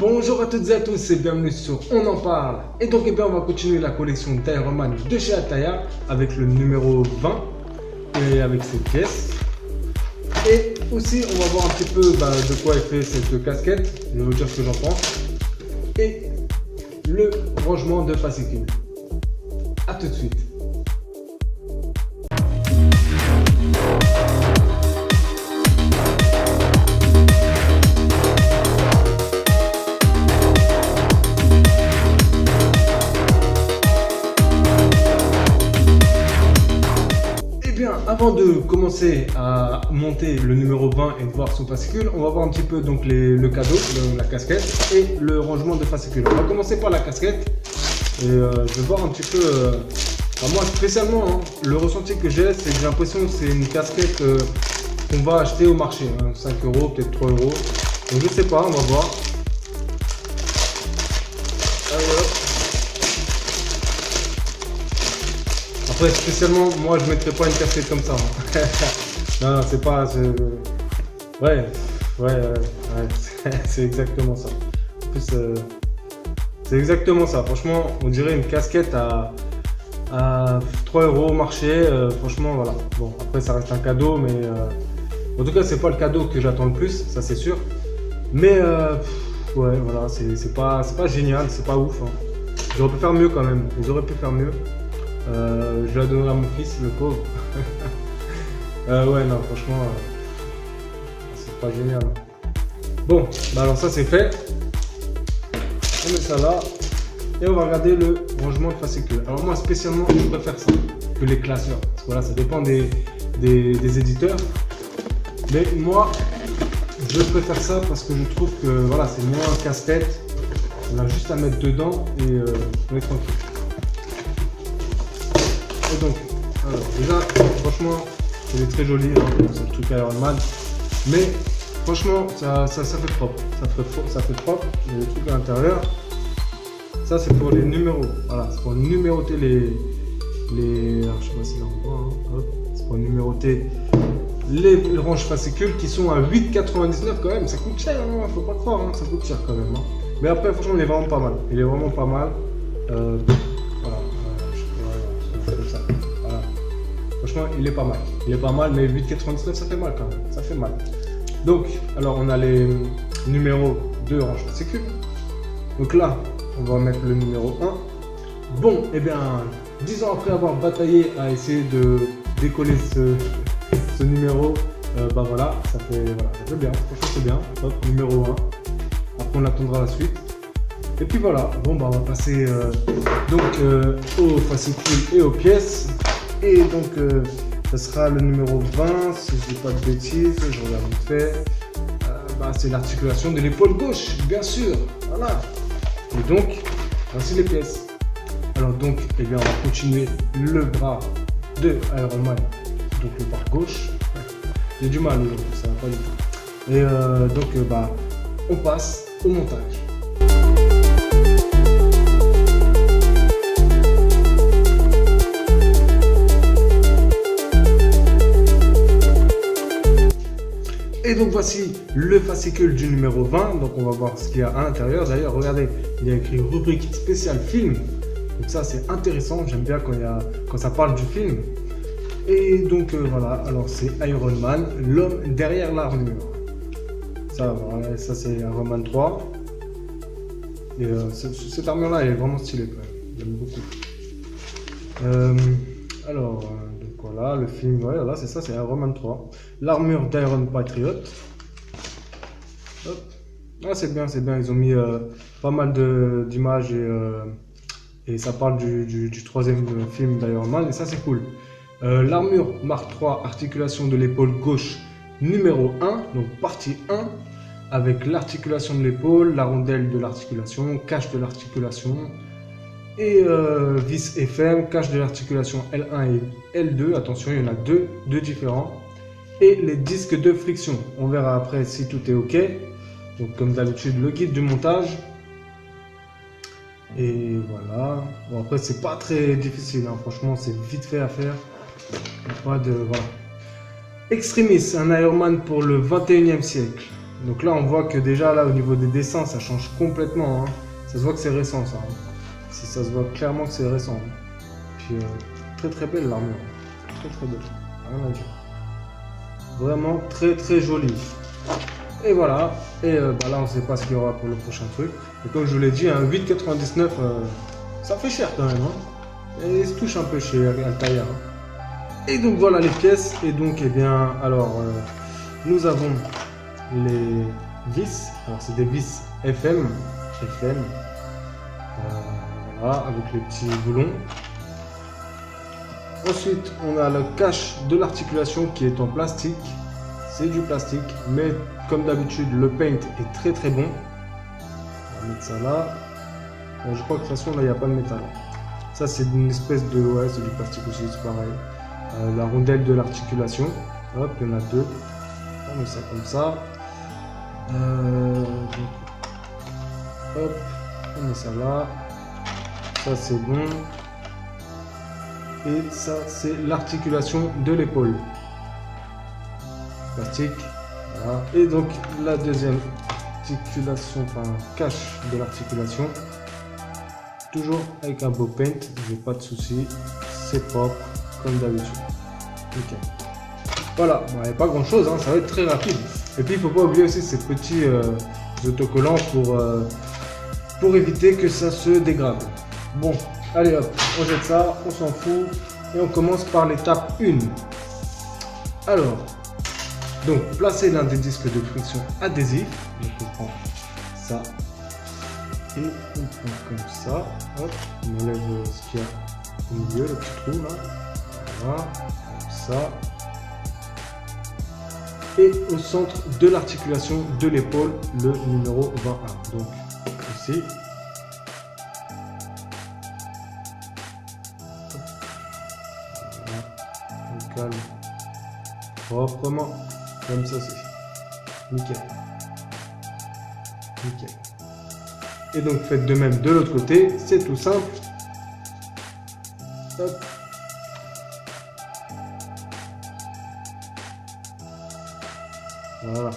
Bonjour à toutes et à tous et bienvenue sur On en parle. Et donc on va continuer la collection d'Iron Man de chez Ataya avec le numéro 20 et avec ses pièces. Et aussi on va voir un petit peu de quoi est fait cette casquette, je vais vous dire ce que j'en pense. Et le rangement de fascicules. A tout de suite. Avant de commencer à monter le numéro 20 et de voir son fascicule, on va voir un petit peu donc le cadeau, la casquette et le rangement de fascicules. On va commencer par la casquette et je vais voir un petit peu, moi spécialement, le ressenti que j'ai, c'est que j'ai l'impression que c'est une casquette qu'on va acheter au marché, 5 euros, peut-être 3 euros. Donc je sais pas, on va voir. Allez, hop. Après, spécialement, moi je mettrais pas une casquette comme ça. Non, c'est pas. Ouais, c'est exactement ça. En plus, c'est exactement ça. Franchement, on dirait une casquette à 3 euros au marché. Franchement, voilà. Bon, après, ça reste un cadeau, mais en tout cas, c'est pas le cadeau que j'attends le plus, ça c'est sûr. Mais ouais, voilà, c'est pas génial, c'est pas ouf. J'aurais pu faire mieux quand même. Ils auraient pu faire mieux. Je la donnerai à mon fils, le pauvre. Ouais, non, franchement, c'est pas génial. Bon, alors ça c'est fait. On met ça là. Et on va regarder le rangement de fascicules. Alors moi spécialement, je préfère ça que les classeurs. Parce que voilà, ça dépend des éditeurs. Mais moi, je préfère ça parce que je trouve que voilà, c'est moins casse-tête. On a juste à mettre dedans et on est tranquille. Et donc, alors, déjà, franchement, c'est très joli, c'est le truc Iron Man, mais franchement, ça fait propre, ça fait propre, il y a des trucs à l'intérieur. Ça, c'est pour les numéros, voilà, c'est pour numéroter alors, je sais pas si là on voit, c'est pour numéroter les ranges fascicules qui sont à 8,99 quand même, ça coûte cher, faut pas croire, ça coûte cher quand même. Mais après, franchement, il est vraiment pas mal, voilà. Voilà. Franchement, il est pas mal, mais 8,99 ça fait mal quand même, ça fait mal. Donc, alors on a les numéros de range fascicules. Donc là, on va mettre le numéro 1. Bon, et bien, 10 ans après avoir bataillé à essayer de décoller ce numéro, voilà, ça fait bien, franchement c'est bien. Hop, numéro 1. Après on attendra la suite. Et puis voilà, bon on va passer aux fascicules et aux pièces. Et donc ça sera le numéro 20, si je dis pas de bêtises, je regarde vite fait. C'est l'articulation de l'épaule gauche, bien sûr, voilà. Et donc, voici les pièces. Alors donc, on va continuer le bras de Iron Man, donc le bras gauche. J'ai du mal aujourd'hui, ça va pas du tout. Et donc, on passe au montage. Et donc voici le fascicule du numéro 20, donc on va voir ce qu'il y a à l'intérieur. D'ailleurs regardez, il y a écrit rubrique spéciale film, donc ça c'est intéressant, j'aime bien quand ça parle du film. Et donc voilà, alors c'est Iron Man, l'homme derrière l'armure. Ça voilà, ça c'est Iron Man 3. Et cette armure là elle est vraiment stylée quand même, j'aime beaucoup. Alors, donc voilà, le film, ouais, là c'est ça, c'est Iron Man 3. L'armure d'Iron Patriot. Hop. Ah, c'est bien, ils ont mis pas mal d'images et ça parle du troisième film d'Iron Man, et ça c'est cool. L'armure Mark 3, articulation de l'épaule gauche numéro 1, donc partie 1, avec l'articulation de l'épaule, la rondelle de l'articulation, cache de l'articulation. Et vis FM, cache de l'articulation L1 et L2, attention il y en a deux différents. Et les disques de friction, on verra après si tout est ok. Donc comme d'habitude le guide du montage. Et voilà, bon après c'est pas très difficile, franchement c'est vite fait à faire. Pas de, voilà. Extremis, un Iron Man pour le 21e siècle. Donc là, on voit que déjà, là, au niveau des dessins, ça change complètement. Hein. Ça se voit que c'est récent, ça. Hein. Ça se voit clairement que c'est récent. Hein. Puis, très très belle l'armure. Très très belle. Rien à dire. Vraiment très très jolie. Et voilà. Et bah là, on ne sait pas ce qu'il y aura pour le prochain truc. Et comme je vous l'ai dit, un 8,99, ça fait cher quand même. Hein. Et il se touche un peu chez Altaïa. Hein. Et donc voilà les pièces. Et donc, eh bien, alors, nous avons les vis. Alors, c'est des vis FM. Voilà, avec les petits boulons. Ensuite, on a le cache de l'articulation qui est en plastique. C'est du plastique, mais comme d'habitude, le paint est très très bon. On va mettre ça là. Bon, je crois que de toute façon, là, il n'y a pas de métal. Ça, c'est une espèce de... Ouais, c'est du plastique aussi, c'est pareil. La rondelle de l'articulation. Hop, il y en a deux. On met ça comme ça. Hop, on met ça là. Ça, c'est bon. Et ça, c'est l'articulation de l'épaule. Plastique. Voilà. Et donc, la deuxième articulation, enfin, cache de l'articulation. Toujours avec un beau paint. J'ai pas de souci. C'est propre, comme d'habitude. Ok. Voilà. Bon, il n'y a pas grand chose, hein. Ça va être très rapide. Et puis, il ne faut pas oublier aussi ces petits autocollants pour éviter que ça se dégrade. Bon. Allez hop, on jette ça, on s'en fout et on commence par l'étape 1. Alors, donc placez l'un des disques de friction adhésif. Donc on prend ça et on prend comme ça. Hop, on enlève ce qu'il y a au milieu, le petit trou là. Voilà, comme ça. Et au centre de l'articulation de l'épaule, le numéro 21. Donc ici. Calme, proprement, comme ça c'est nickel. Nickel. Et donc faites de même de l'autre côté, c'est tout simple. Hop. Voilà.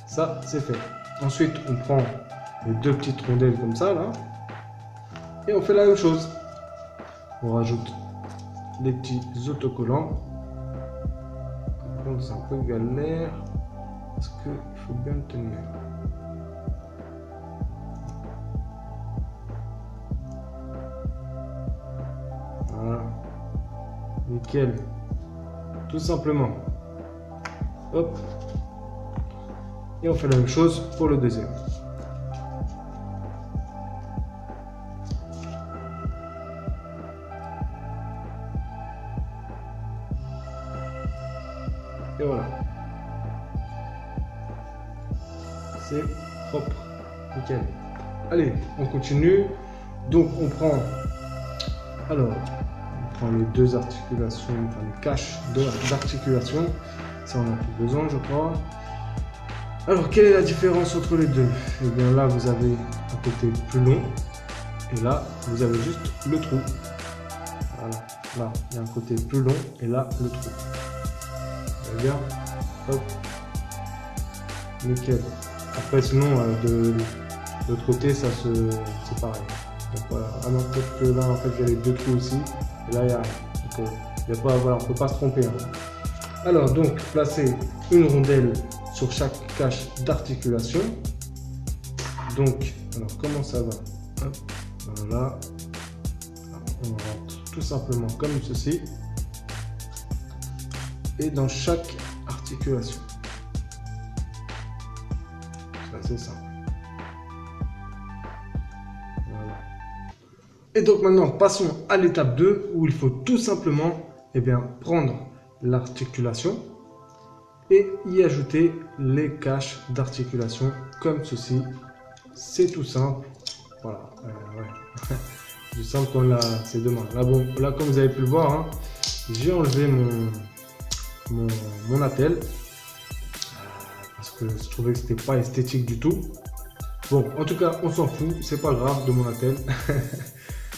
Ça c'est fait. Ensuite on prend les deux petites rondelles comme ça là et on fait la même chose. On rajoute les petits autocollants. Par contre, c'est un peu galère parce qu'il faut bien le tenir. Voilà. Nickel. Tout simplement. Hop. Et on fait la même chose pour le deuxième. Et voilà. C'est propre. Nickel. Allez, on continue. Donc on prend. Alors, on prend les deux articulations, enfin les caches d'articulation. Ça on a plus besoin, je crois. Alors, quelle est la différence entre les deux? Et bien là, vous avez un côté plus long. Et là, vous avez juste le trou. Voilà. Là, il y a un côté plus long. Et là, le trou. Bien, hop, nickel. Après sinon de l'autre côté ça c'est pareil. Donc voilà, ah non, peut-être que là en fait il y a les deux trous aussi et là il y a rien. Donc il y a pas, voilà, on peut pas se tromper. Hein. Alors donc placez une rondelle sur chaque cache d'articulation. Donc alors comment ça va? Hop, voilà. Alors, on rentre tout simplement comme ceci. Et dans chaque articulation. C'est assez simple. Voilà. Et donc maintenant, passons à l'étape 2 où il faut tout simplement prendre l'articulation et y ajouter les caches d'articulation comme ceci. C'est tout simple. Voilà. Ouais. Plus simple qu'on l'a, c'est demain. Là, bon, là, comme vous avez pu le voir, hein, j'ai enlevé mon attel parce que je trouvais que c'était pas esthétique du tout. Bon, en tout cas, on s'en fout, c'est pas grave de mon attel.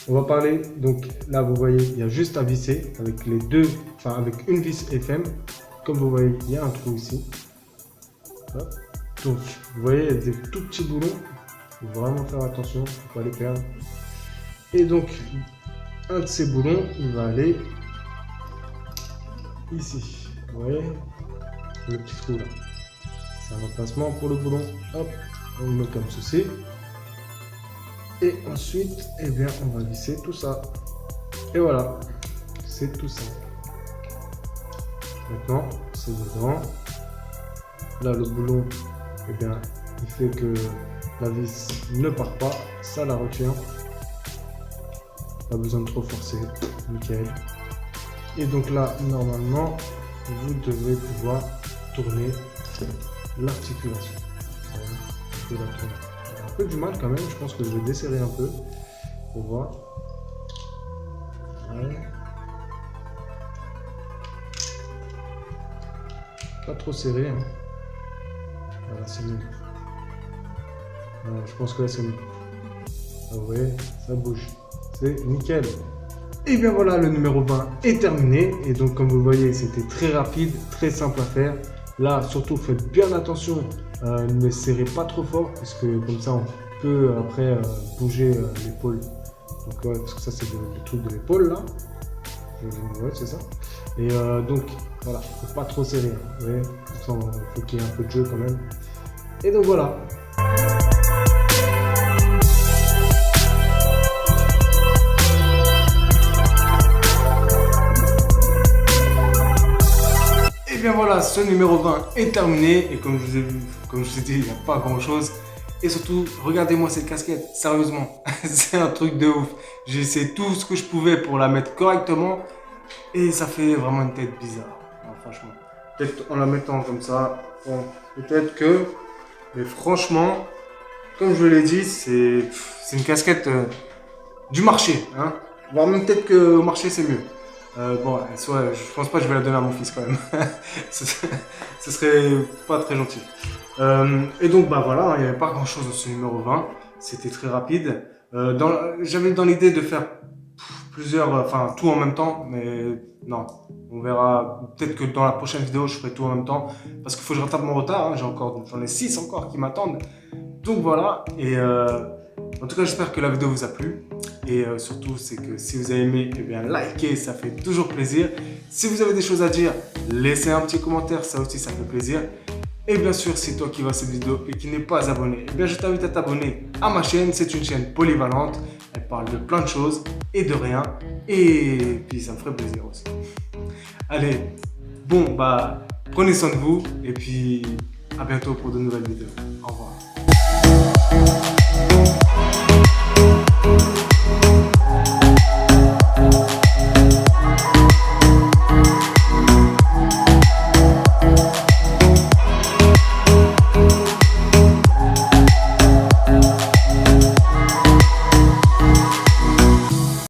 On va parler, donc là vous voyez, il y a juste à visser avec les deux, enfin avec une vis FM comme vous voyez, il y a un trou ici. Hop. Donc, vous voyez, il y a des tout petits boulons. Il faut vraiment faire attention, il ne faut pas les perdre. Et donc, un de ces boulons, il va aller ici. Vous voyez, le petit trou là. C'est un emplacement pour le boulon. Hop, on le met comme ceci. Et ensuite, eh bien, on va visser tout ça. Et voilà, c'est tout ça. Maintenant, c'est dedans. Là, le boulon, eh bien, il fait que la vis ne part pas. Ça la retient. Pas besoin de trop forcer. Nickel. Et donc là, normalement, vous devez pouvoir tourner l'articulation. Je vais la tourner. Un peu du mal quand même. Je pense que je vais desserrer un peu pour voir. Ouais. Pas trop serré. Hein. Voilà, c'est mieux. Voilà, je pense que là c'est mieux. Ah ouais, ça bouge. C'est nickel. Et bien voilà, le numéro 20 est terminé. Et donc comme vous le voyez, c'était très rapide, très simple à faire. Là, surtout, faites bien attention. Ne serrez pas trop fort, parce que comme ça, on peut après bouger l'épaule. Donc ouais, parce que ça, c'est le truc de l'épaule là. Ouais, c'est ça. Et donc, voilà, faut pas trop serrer. Hein. Vous voyez, il faut qu'il y ait un peu de jeu quand même. Et donc voilà. Et bien voilà, ce numéro 20 est terminé. Et comme je vous ai dit, il n'y a pas grand chose. Et surtout, regardez-moi cette casquette, sérieusement, c'est un truc de ouf. J'ai essayé tout ce que je pouvais pour la mettre correctement et ça fait vraiment une tête bizarre, non, franchement. Peut-être en la mettant comme ça, bon, peut-être que, mais franchement, comme je vous l'ai dit, c'est une casquette du marché, hein. Voire même peut-être qu'au marché c'est mieux. Bon, soit, je pense pas que je vais la donner à mon fils quand même. Ce serait pas très gentil. Et donc bah voilà, il n'y avait pas grand chose dans ce numéro 20. C'était très rapide. J'avais dans l'idée de faire plusieurs, enfin tout en même temps, mais non. On verra. Peut-être que dans la prochaine vidéo, je ferai tout en même temps. Parce qu'il faut que je rattrape mon retard. Hein. J'en ai 6 encore qui m'attendent. Donc voilà. Et en tout cas, j'espère que la vidéo vous a plu. Et surtout, c'est que si vous avez aimé, eh bien, likez, ça fait toujours plaisir. Si vous avez des choses à dire, laissez un petit commentaire, ça aussi, ça fait plaisir. Et bien sûr, si toi qui vois cette vidéo et qui n'est pas abonné, eh bien, je t'invite à t'abonner à ma chaîne. C'est une chaîne polyvalente. Elle parle de plein de choses et de rien. Et puis, ça me ferait plaisir aussi. Allez, bon, bah, prenez soin de vous. Et puis, à bientôt pour de nouvelles vidéos. Au revoir.